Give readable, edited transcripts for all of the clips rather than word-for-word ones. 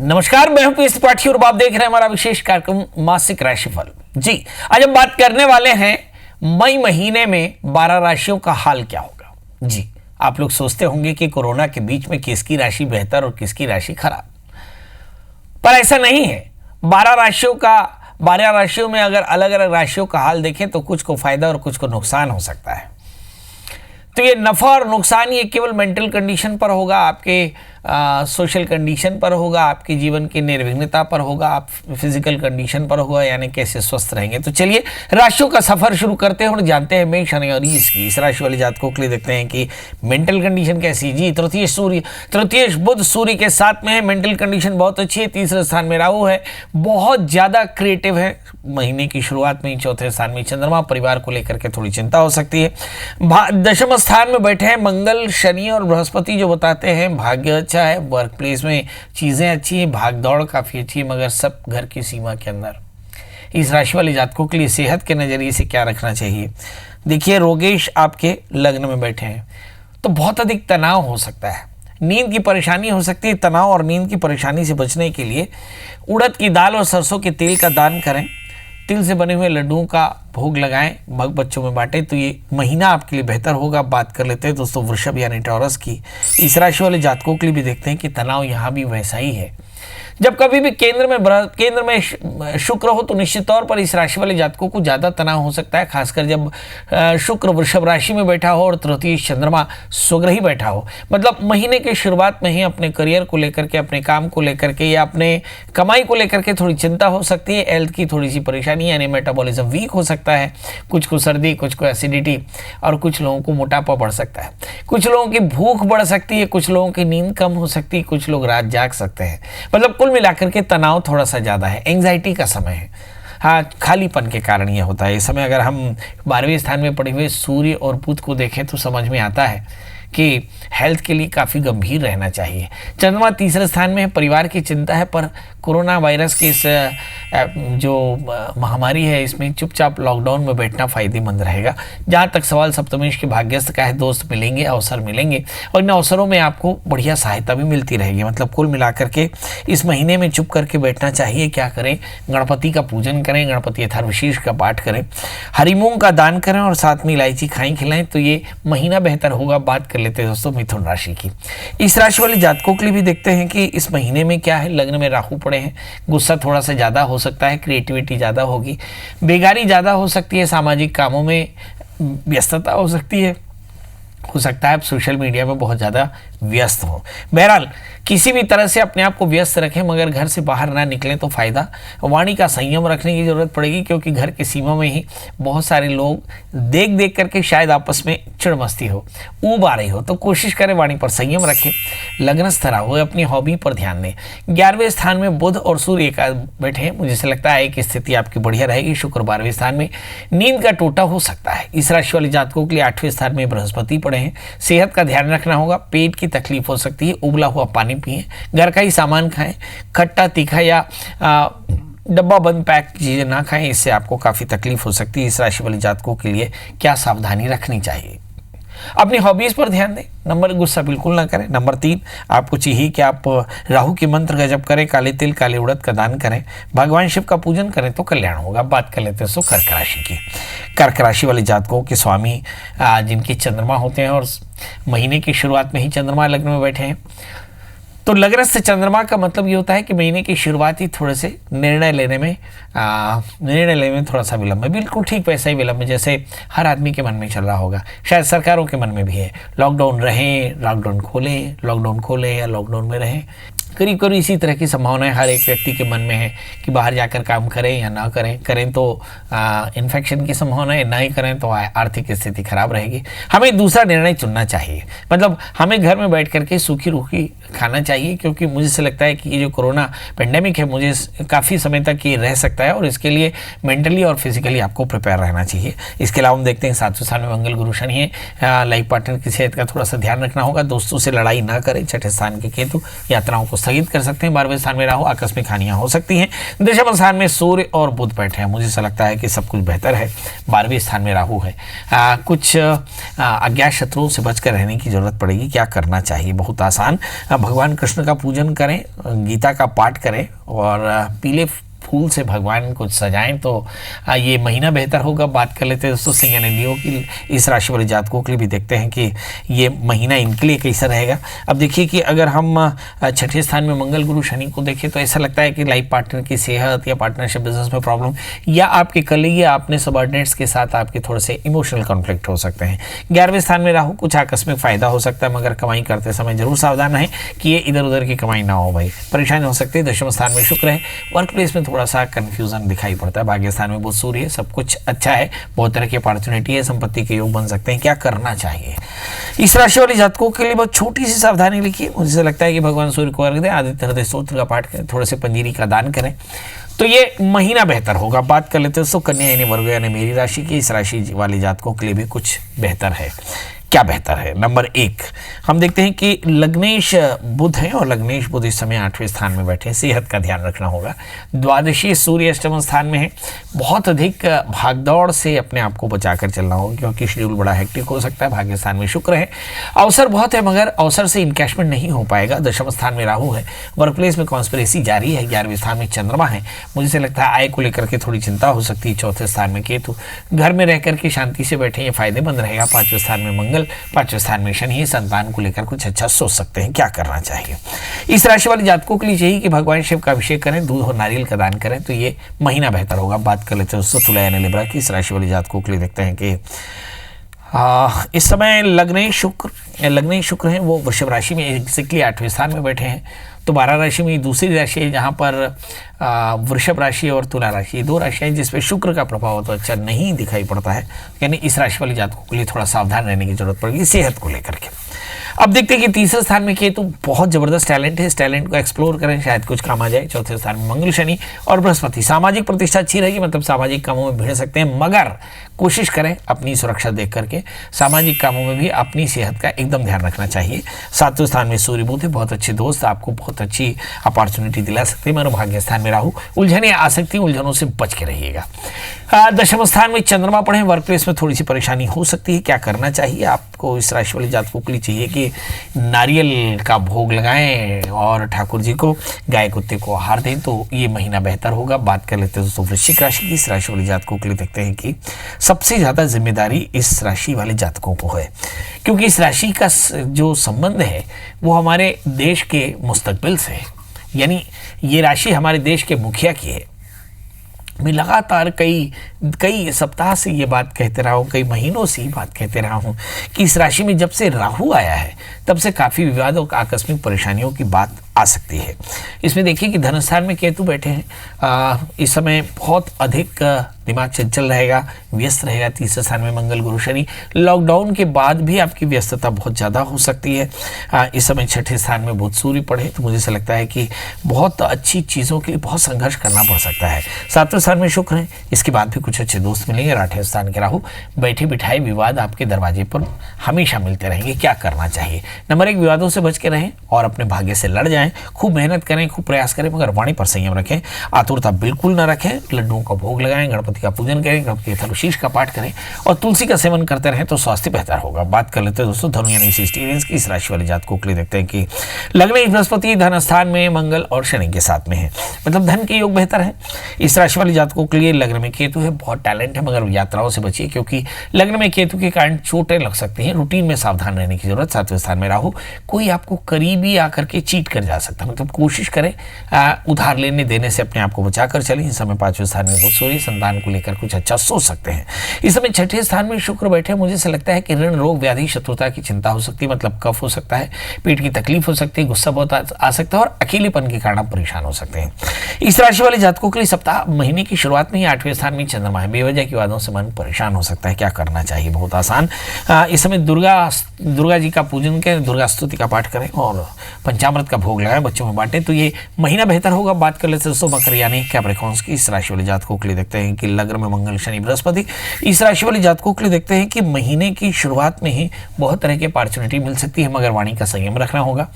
नमस्कार, मैं हूं पीएस त्रिपाठी और आप देख रहे हैं हमारा विशेष कार्यक्रम मासिक राशिफल। जी, आज हम बात करने वाले हैं मई महीने में 12 राशियों का हाल क्या होगा। जी, आप लोग सोचते होंगे कि कोरोना के बीच में किसकी राशि बेहतर और किसकी राशि खराब, पर ऐसा नहीं है। 12 राशियों में अगर अलग अलग राशियों का हाल देखें तो कुछ को फायदा और कुछ को नुकसान हो सकता है। तो ये नफा और नुकसान ये केवल मेंटल कंडीशन पर होगा, आपके सोशल कंडीशन पर होगा, आपके जीवन की निर्विघ्नता पर होगा, आप फिजिकल कंडीशन पर होगा, यानी कैसे स्वस्थ रहेंगे। तो चलिए राशियों का सफर शुरू करते हैं और जानते हैं मेष और इस राशि वाले जातकों के लिए देखते हैं कि मेंटल कंडीशन कैसी है। जी, तृतीय बुध सूर्य के साथ में है, मेंटल कंडीशन बहुत अच्छी है। तीसरे स्थान में राहु है, बहुत ज्यादा क्रिएटिव है। महीने की शुरुआत में ही चौथे स्थान में चंद्रमा, परिवार को लेकर के थोड़ी चिंता हो सकती है। दशम स्थान में बैठे हैं मंगल, शनि और बृहस्पति, जो बताते हैं भाग्य अच्छा है, वर्क प्लेस में चीजें अच्छी हैं, भाग दौड़ काफी अच्छी है, मगर सब घर की सीमा के अंदर। इस राशि वाले जातकों के लिए सेहत के नजरिए से क्या रखना चाहिए। देखिए, रोगेश आपके लग्न में बैठे हैं तो बहुत अधिक तनाव हो सकता है, नींद की परेशानी हो सकती है। तनाव और नींद की परेशानी से बचने के लिए उड़द की दाल और सरसों के तेल का दान करें, तिल से बने हुए लड्डुओं का भोग लगाएं, बच्चों में बांटें, तो ये महीना आपके लिए बेहतर होगा। बात कर लेते हैं दोस्तों वृषभ यानी टॉरस की। इस राशि वाले जातकों के लिए भी देखते हैं कि तनाव यहाँ भी वैसा ही है। जब कभी भी केंद्र में शुक्र हो तो निश्चित तौर पर इस राशि वाले जातकों को ज़्यादा तनाव हो सकता है, खासकर जब शुक्र वृषभ राशि में बैठा हो और तृतीय चंद्रमा स्वग्रही बैठा हो। मतलब महीने के शुरुआत में ही अपने करियर को लेकर के, अपने काम को लेकर के या अपने कमाई को लेकर के थोड़ी चिंता हो सकती है। हेल्थ की थोड़ी सी परेशानी यानी मेटाबॉलिज्म वीक हो सकता है, कुछ को सर्दी, कुछ को एसिडिटी और कुछ लोगों को मोटापा बढ़ सकता है। कुछ लोगों की भूख बढ़ सकती है, कुछ लोगों की नींद कम हो सकती है, कुछ लोग रात जाग सकते हैं। मतलब कुल मिलाकर के तनाव थोड़ा सा ज़्यादा है, एंग्जाइटी का समय है। हाँ, खालीपन के कारण यह होता है। इस समय अगर हम 12वें स्थान में पड़े हुए सूर्य और बुध को देखें तो समझ में आता है कि हेल्थ के लिए काफ़ी गंभीर रहना चाहिए। चंद्रमा तीसरे स्थान में है, परिवार की चिंता है, पर कोरोना वायरस की इस जो महामारी है इसमें चुपचाप लॉकडाउन में बैठना फ़ायदेमंद रहेगा। जहाँ तक सवाल सप्तमेश के भाग्यस्थ का है, दोस्त मिलेंगे, अवसर मिलेंगे और इन अवसरों में आपको बढ़िया सहायता भी मिलती रहेगी। मतलब कुल मिलाकर के इस महीने में चुप करके बैठना चाहिए। क्या करें, गणपति का पूजन करें, गणपति यथाविशेष का पाठ करें, हरी मूंग का दान करें और साथ में इलायची खाएं खिलाएं, तो ये महीना बेहतर होगा। बात कर लेते हैं दोस्तों मिथुन राशि की। इस राशि वाले जातकों के लिए भी देखते हैं कि इस महीने में क्या है। लग्न में राहु पड़े हैं, गुस्सा थोड़ा सा ज़्यादा हो सकता है, क्रिएटिविटी ज़्यादा होगी, बेगारी ज़्यादा हो सकती है, सामाजिक कामों में व्यस्तता हो सकती है। हो सकता है आप सोशल मीडिया में बहुत ज़्यादा व्यस्त हो। बहरहाल किसी भी तरह से अपने आप को व्यस्त रखें, मगर घर से बाहर ना निकलें तो फ़ायदा। वाणी का संयम रखने की ज़रूरत पड़ेगी, क्योंकि घर की सीमा में ही बहुत सारे लोग देख करके शायद आपस में चिड़मस्ती हो, ऊब आ रही हो, तो कोशिश करें वाणी पर संयम रखें। लग्नस्थ राहु अपनी हॉबी पर ध्यान दें। 11वें स्थान में बुध और सूर्य का बैठे हैं, मुझे से लगता है कि स्थिति आपकी बढ़िया रहेगी। शुक्र 12वें स्थान में, नींद का टोटा हो सकता है। इस राशि वाले जातकों के लिए 8वें स्थान में बृहस्पति पड़े हैं, सेहत का ध्यान रखना होगा, पेट की तकलीफ हो सकती है, उबला हुआ पानी पिएं, घर का ही सामान खाएं, खट्टा तीखा या डब्बा बंद पैक चीज़ें ना खाएं, इससे आपको काफ़ी तकलीफ हो सकती है। इस राशि वाले जातकों के लिए क्या सावधानी रखनी चाहिए। अपनी हॉबीज़ पर ध्यान दें, नंबर गुस्सा बिल्कुल ना करें। नंबर 3, आपको चाहिए कि आप राहु के मंत्र का जप करें, काले तिल काले उड़द का दान करें, भगवान शिव का पूजन करें तो कल्याण होगा। बात कर लेते हैं सो कर्क राशि की। कर्क राशि वाले जातकों के स्वामी जिनके चंद्रमा होते हैं और महीने की शुरुआत में ही चंद्रमा लग्न में बैठे हैं, तो लग्नस्थ चंद्रमा का मतलब ये होता है कि महीने की शुरुआत ही थोड़े से निर्णय लेने में थोड़ा सा विलम्ब है। बिल्कुल ठीक वैसा ही विलम्ब जैसे हर आदमी के मन में चल रहा होगा, शायद सरकारों के मन में भी है। लॉकडाउन रहें, लॉकडाउन खोलें या लॉकडाउन में रहें, करीब करीब इसी तरह की संभावनाएं हर एक व्यक्ति के मन में है कि बाहर जाकर काम करें या ना करें तो इन्फेक्शन की संभावना है, ना ही करें तो आर्थिक स्थिति खराब रहेगी। हमें दूसरा निर्णय चुनना चाहिए, मतलब हमें घर में बैठ करके सूखी रूखी खाना चाहिए, क्योंकि मुझे से लगता है कि ये जो कोरोना पेंडेमिक है मुझे काफ़ी समय तक ये रह सकता है और इसके लिए मेंटली और फिजिकली आपको प्रिपेयर रहना चाहिए। इसके अलावा हम देखते हैं 7वें स्थान में मंगल गुरु शनि है, लाइफ पार्टनर की सेहत का थोड़ा सा ध्यान रखना होगा, दोस्तों से लड़ाई ना करें। 6ठे स्थान के केतु यात्राओं को स्थगित कर सकते हैं। 12वें स्थान में राहु, आकस्मिक हानियां हो सकती हैं। दशम स्थान में सूर्य और बुध बैठे हैं, मुझे ऐसा लगता है कि सब कुछ बेहतर है। 12वें स्थान में राहु है। कुछ अज्ञात शत्रुओं से बचकर रहने की जरूरत पड़ेगी। क्या करना चाहिए? बहुत आसान, भगवान कृष्ण का पूजन करें, गीता का पाठ करें और पीले फूल से भगवान को सजाएं तो ये महीना बेहतर होगा। बात कर लेते हैं दोस्तों सिंह यानी लियो की, इस राशि वाले जातकों के लिए भी देखते हैं कि ये महीना इनके लिए कैसा रहेगा। अब देखिए कि अगर हम छठे स्थान में मंगल गुरु शनि को देखें तो ऐसा लगता है कि लाइफ पार्टनर की सेहत या पार्टनरशिप बिजनेस में प्रॉब्लम या आपके कलीग या अपने सबऑर्डिनेट्स के साथ आपके थोड़े से इमोशनल कॉन्फ्लिक्ट हो सकते हैं। 11वें स्थान में राहु, कुछ आकस्मिक फायदा हो सकता है मगर कमाई करते समय जरूर सावधान रहें कि ये इधर उधर की कमाई ना हो भाई, परेशानी हो सकती है। दशम स्थान में शुक्र है, वर्क प्लेस में थोड़ा सा कंफ्यूजन दिखाई पड़ता है। भाग्य स्थान में बुध सूर्य है, सब कुछ अच्छा है, बहुत तरह की अपॉर्चुनिटी है, संपत्ति के योग बन सकते हैं। क्या करना चाहिए? इस राशि वाले जातकों के लिए बहुत छोटी सी सावधानी लिखिए। मुझे लगता है कि भगवान सूर्य को अर्घ दें, आदित्य हृदय स्तोत्र का पाठ करें, थोड़े से पंजीरी का दान करें तो ये महीना बेहतर होगा। बात कर लेते हैं दोस्तों कन्या यानी वर्ग यानी मेरी राशि की, इस राशि वाले जातकों के लिए भी कुछ बेहतर है। क्या बेहतर है? नंबर 1 हम देखते हैं कि लग्नेश बुध है और लग्नेश बुध इस समय 8वें स्थान में बैठे हैं, सेहत का ध्यान रखना होगा। द्वादशी सूर्य अष्टम स्थान में है, बहुत अधिक भागदौड़ से अपने आप को बचाकर चलना होगा क्योंकि शेड्यूल बड़ा हेक्टिक हो सकता है। भाग्य स्थान में शुक्र है, अवसर बहुत है मगर अवसर से इनकैशमेंट नहीं हो पाएगा। दशम स्थान में राहु है, वर्क प्लेस में कॉन्स्पिरेसी जारी है। 11वें स्थान में चंद्रमा है, मुझे से लगता है आय को लेकर के थोड़ी चिंता हो सकती है। चौथे स्थान में केतु, घर में रह करके शांति से बैठे, ये फायदेमंद रहेगा। 5वें स्थान में मंगल, 5वें स्थान में शनि, संतान को लेकर कुछ अच्छा सोच सकते हैं। क्या करना चाहिए? इस राशि वाले जातकों के लिए चाहिए कि भगवान शिव का अभिषेक करें, दूध और नारियल का दान करें तो ये महीना बेहतर होगा। बात कर लेते हैं दोस्तों तुला यानी लिब्रा की, इस राशि वाले जातकों के लिए देखते हैं कि इस समय लग्न शुक्र हैं, वो वृषभ राशि में एग्जैक्टली 8वें स्थान में बैठे हैं। तो 12 राशि में दूसरी राशि है जहाँ पर वृषभ राशि और तुला राशि, ये दो राशियाँ जिसपे शुक्र का प्रभाव तो अच्छा नहीं दिखाई पड़ता है, यानी इस राशि वाले जातकों के लिए थोड़ा सावधान रहने की जरूरत पड़ेगी सेहत को लेकर के। अब देखते हैं कि तीसरे स्थान में केतु, बहुत जबरदस्त टैलेंट है, इस टैलेंट को एक्सप्लोर करें, शायद कुछ काम आ जाए। चौथे स्थान में मंगल शनि और बृहस्पति, सामाजिक प्रतिष्ठा अच्छी रहेगी, मतलब सामाजिक कामों में भिड़ सकते हैं मगर कोशिश करें अपनी सुरक्षा देख करके सामाजिक कामों में भी अपनी सेहत का एकदम ध्यान रखना चाहिए। 7वें स्थान में सूर्य बुध है, बहुत अच्छे दोस्त आपको बहुत अच्छी अपॉर्चुनिटी दिला सकते हैं। मनोभाग्य स्थान में राहु, उलझने आ सकती हैं, उलझनों से बच के रहिएगा। दशम स्थान में चंद्रमा पड़े, वर्क प्लेस में थोड़ी सी परेशानी हो सकती है। क्या करना चाहिए आपको? इस राशि वाले जातकों के लिए चाहिए कि नारियल का भोग लगाएं और ठाकुर जी को, गाय कुत्ते को आहार दें तो ये महीना बेहतर होगा। बात कर लेते हैं दोस्तों वृश्चिक राशि की, इस राशि वाले जातकों के लिए देखते हैं कि सबसे ज़्यादा जिम्मेदारी इस राशि वाले जातकों को है क्योंकि इस राशि का जो संबंध है वो हमारे देश के मुस्तकबिल से है, यानी ये राशि हमारे देश के मुखिया की है। मैं लगातार कई सप्ताह से ये बात कहते रहा हूँ, कई महीनों से ये बात कहते रहा हूँ कि इस राशि में जब से राहु आया है तब से काफ़ी विवादों आकस्मिक परेशानियों की बात आ सकती है। इसमें देखिए कि धन स्थान में केतु बैठे हैं, इस समय बहुत अधिक दिमाग चंचल रहेगा, व्यस्त रहेगा। तीसरे स्थान में मंगल गुरु शनि, लॉकडाउन के बाद भी आपकी व्यस्तता बहुत ज़्यादा हो सकती है। इस समय छठे स्थान में बुध सूर्य पड़े तो मुझे ऐसा लगता है कि बहुत अच्छी चीज़ों के लिए बहुत संघर्ष करना पड़ सकता है। 7वें स्थान में शुक्र है, इसके बाद भी कुछ अच्छे दोस्त मिलेंगे। 8वें स्थान के राहु, बैठे बिठाए विवाद आपके दरवाजे पर हमेशा मिलते रहेंगे। क्या करना चाहिए? नंबर 1, विवादों से बच के रहें और अपने भाग्य से लड़ जाएं। खूब मेहनत करें, खूब प्रयास करें मगर वाणी पर संयम रखें, आतुरता बिल्कुल न रखें। लड्डुओं का भोग लगाएं, गणपति का पूजन करें, गणपति थलुशीष का पाठ करें और तुलसी का सेवन करते रहें तो स्वास्थ्य बेहतर होगा। बात कर लेते हैं दोस्तों धनु यानी सिस्टीरियंस की, इस राशि वाले जातकों के लिए देखते हैं कि लग्न बृहस्पति धन स्थान में मंगल और शनि के साथ में है, मतलब धन के योग बेहतर है। इस राशि वाले जातकों के लिए लग्न में केतु है, बहुत टैलेंट है मगर यात्राओं से बचिए क्योंकि लग्न में केतु के कारण चोटें लग सकती हैं, रूटीन में सावधान रहने की जरूरत। 7वें स्थान में राहु, कोई आपको करीबी आकर के चीट कर जा सकता है, मतलब कोशिश करें उधार लेने देने से अपने आप को बचा कर चलें। इस समय 5वें स्थान में बुध सूर्य, संतान को लेकर कुछ अच्छा सोच सकते हैं। इस समय छठे स्थान में शुक्र बैठे, मुझे ऐसा लगता है कि ऋण रोग व्याधि शत्रुता की चिंता हो सकती है, मतलब कफ हो सकता है, पेट की तकलीफ हो सकती है, गुस्सा बहुत आ सकता है और अकेलेपन के कारण आप परेशान हो सकते हैं। इस राशि वाले जातकों के लिए सप्ताह महीने की शुरुआत में ही 8वें स्थान में चंद्रमा है, बेवजह की बातों से मन परेशान हो सकता है। क्या करना चाहिए? बहुत आसान, इस समय दुर्गा जी का पूजन करें, दुर्गा स्तुति का पाठ करें और पंचामृत का भोग लगाएं, बच्चों में बांटें तो ये महीना बेहतर होगा। बात कर लेते हैं दोस्तों मकर यानी कैप्रिकॉर्न्स की, इस राशि वाले जातकों के लिए देखते हैं कि लग्न में मंगल शनि बृहस्पति, इस राशि वाले जातकों के लिए देखते हैं कि महीने की शुरुआत में ही बहुत तरह की अपॉर्चुनिटी मिल सकती है मगर वाणी का संयम रखना होगा।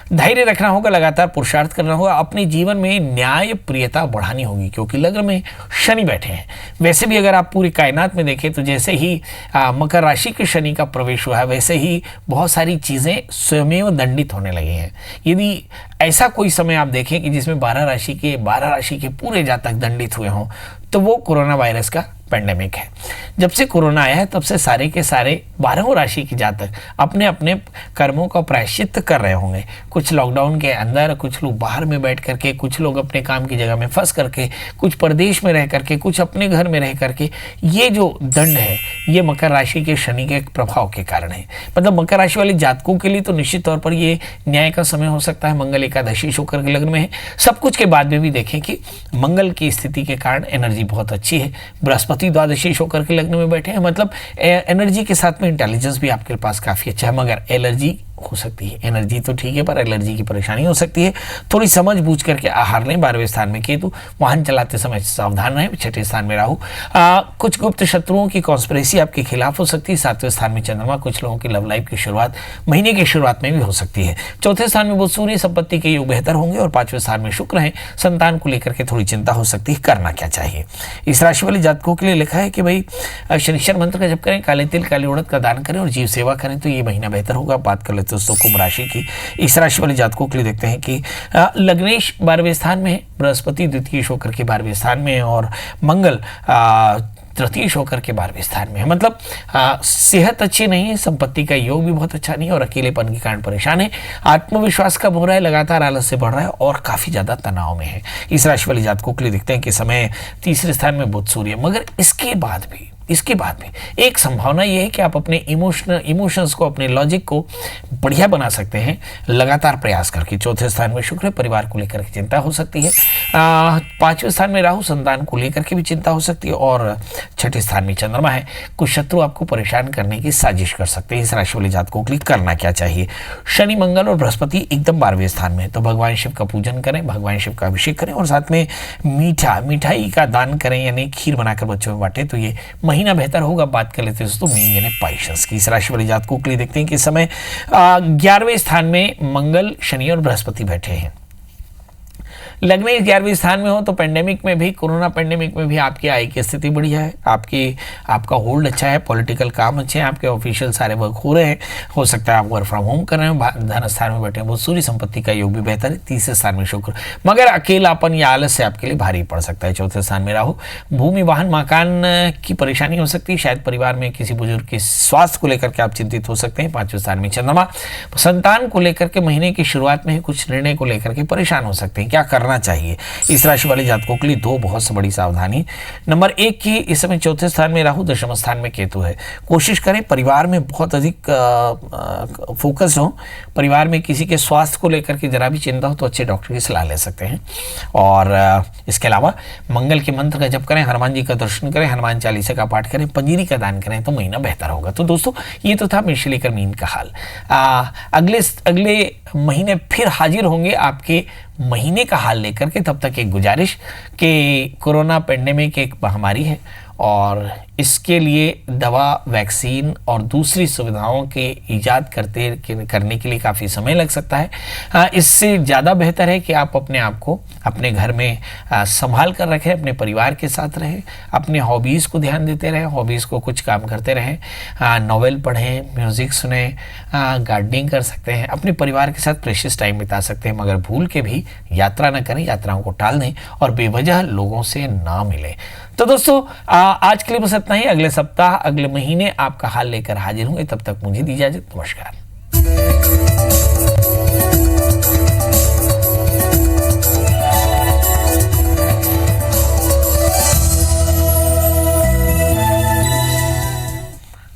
धैर्य रखना होगा, लगातार पुरुषार्थ करना होगा, अपने जीवन में न्याय प्रियता बढ़ानी होगी क्योंकि लग्न में शनि बैठे हैं। वैसे भी अगर आप पूरी कायनात में देखें तो जैसे ही मकर राशि के शनि का प्रवेश हुआ है वैसे ही बहुत सारी चीज़ें स्वयमेव दंडित होने लगी हैं। यदि ऐसा कोई समय आप देखें कि जिसमें 12 राशि के पूरे जातक दंडित हुए हों तो वो कोरोना वायरस का पेंडेमिक है। जब से कोरोना आया है तब से सारे के सारे 12 राशि के जातक अपने अपने कर्मों का प्रायश्चित कर रहे होंगे। कुछ लॉकडाउन के अंदर, कुछ लोग बाहर में बैठ करके, कुछ लोग अपने काम की जगह में फंस करके, कुछ प्रदेश में रह करके, कुछ अपने घर में रह करके। ये जो दंड है ये मकर राशि के शनि के प्रभाव के कारण है। मतलब मकर राशि वाले जातकों के लिए तो निश्चित तौर पर ये न्याय का समय हो सकता है। मंगल एकादशी शुक्र के लग्न में है। सब कुछ के बाद में भी देखें कि मंगल की स्थिति के कारण एनर्जी बहुत अच्छी है। बृहस्पति द्वादशी होकर के लग्न में बैठे हैं, मतलब एनर्जी के साथ में इंटेलिजेंस भी आपके पास काफी अच्छा है। मगर एलर्जी हो सकती है, एनर्जी तो ठीक है पर एलर्जी की परेशानी हो सकती है। थोड़ी समझ बूझ करके आहार लें। 12वें स्थान में केतु, वाहन चलाते समय सावधान रहें। 6ठे स्थान में राहु, कुछ गुप्त शत्रुओं की कॉन्स्पिरेसी आपके खिलाफ हो सकती है। 7वें स्थान में चंद्रमा, कुछ लोगों की लव लाइफ की शुरुआत महीने की शुरुआत में भी हो सकती है। 4थे स्थान में बुध, सूर्य, संपत्ति के योग बेहतर होंगे। और 5वें स्थान में शुक्र है। संतान को लेकर के थोड़ी चिंता हो सकती है। करना क्या चाहिए? इस राशि वाले जातकों के लिए लिखा है कि भाई शनिश्चर मंत्र का जप करें, काले तिल काली उड़द का दान करें और जीव सेवा करें तो ये महीना बेहतर होगा। बात कर लेते दोस्तों कुंभ राशि की। इस राशि वाले जातकों के लिए देखते हैं कि लग्नेश 12वें स्थान में है, बृहस्पति द्वितीय होकर के 12वें स्थान में है और मंगल तृतीय होकर के 12वें स्थान में है। मतलब सेहत अच्छी नहीं है, संपत्ति का योग भी बहुत अच्छा नहीं है और अकेलेपन के कारण परेशान है। आत्मविश्वास कम हो रहा है, लगातार आलस से बढ़ रहा है और काफी ज्यादा तनाव में है। इस राशि वाले जातकों के लिए देखते हैं कि समय 3रे स्थान में बुध सूर्य। मगर इसके बाद भी एक संभावना यह है कि आप अपने इमोशंस को, अपने लॉजिक को बढ़िया बना सकते हैं लगातार प्रयास करके। 4थे स्थान में शुक्र, परिवार को लेकर के चिंता हो सकती है। 5वें स्थान में राहु, संतान को लेकर के भी चिंता हो सकती है और 6ठे स्थान में चंद्रमा है। कुछ शत्रु आपको परेशान करने की साजिश कर सकते हैं। इस राशि वाले जातकों के लिए करना क्या चाहिए? शनि, मंगल और बृहस्पति एकदम 12वें स्थान में, तो भगवान शिव का पूजन करें, भगवान शिव का अभिषेक करें और साथ में मिठाई का दान करें, यानी खीर बनाकर बच्चों में बांटें तो ये महीना बेहतर होगा। बात कर लेते हैं दोस्तों मीन यानी पाइसेस की। इस राशि वाले जातकों के लिए देखते हैं कि समय 11वें स्थान में मंगल, शनि और बृहस्पति बैठे हैं। लग्न 11वें स्थान में हो तो पेंडेमिक में भी, कोरोना पेंडेमिक में भी आपकी आय की स्थिति बढ़िया है, आपका होल्ड अच्छा है, पॉलिटिकल काम अच्छे हैं, आपके ऑफिशियल सारे वर्क हो रहे हैं। हो सकता है आप वर्क फ्रॉम होम कर रहे हो। धन स्थान में बैठे हैं वो सूर्य, संपत्ति का योग भी बेहतर है। 3रे स्थान में शुक्र, मगर अकेलापन या आलस से आपके लिए भारी पड़ सकता है। 4थे स्थान में राहु, भूमि, वाहन, मकान की परेशानी हो सकती है। शायद परिवार में किसी बुजुर्ग के स्वास्थ्य को लेकर के आप चिंतित हो सकते हैं। 5वें स्थान में चंद्रमा, संतान को लेकर के महीने की शुरुआत में कुछ निर्णय को लेकर के परेशान हो सकते हैं। क्या करना चाहिए? इस राशि वाले जातकों के लिए 2 बहुत बड़ी सावधानी। नंबर 1 की इस समय 4थे स्थान में राहु, 10वें स्थान में केतु है। कोशिश करें परिवार में बहुत अधिक फोकस हो। परिवार में किसी के स्वास्थ्य को लेकर के जरा भी चिंता हो तो अच्छे डॉक्टर की सलाह ले सकते हैं। और इसके अलावा मंगल के मंत्र का जप करें, हनुमान जी का दर्शन करें, हनुमान चालीसा का पाठ करें, पंजीरी का दान करें तो महीना बेहतर होगा। तो दोस्तों ये तो था मेष से लेकर मीन का हाल। अगले महीने फिर हाजिर होंगे आपके महीने का हाल लेकर के। तब तक एक गुजारिश कि कोरोना पेंडेमिक एक महामारी है और इसके लिए दवा, वैक्सीन और दूसरी सुविधाओं के ईजाद करने के लिए काफ़ी समय लग सकता है। इससे ज़्यादा बेहतर है कि आप अपने आप को अपने घर में संभाल कर रखें, अपने परिवार के साथ रहें, अपने हॉबीज़ को ध्यान देते रहें, हॉबीज़ को कुछ काम करते रहें, नॉवेल पढ़ें, म्यूज़िक सुने, गार्डनिंग कर सकते हैं, अपने परिवार के साथ प्रेशियस टाइम बिता सकते हैं। मगर भूल के भी यात्रा न करें, यात्राओं को टाल दें और बेवजह लोगों से ना मिलें। तो दोस्तों आज के लिए बस इतना ही। अगले सप्ताह, अगले महीने आपका हाल लेकर हाजिर होंगे। तब तक मुझे दीजिए इजाजत। नमस्कार।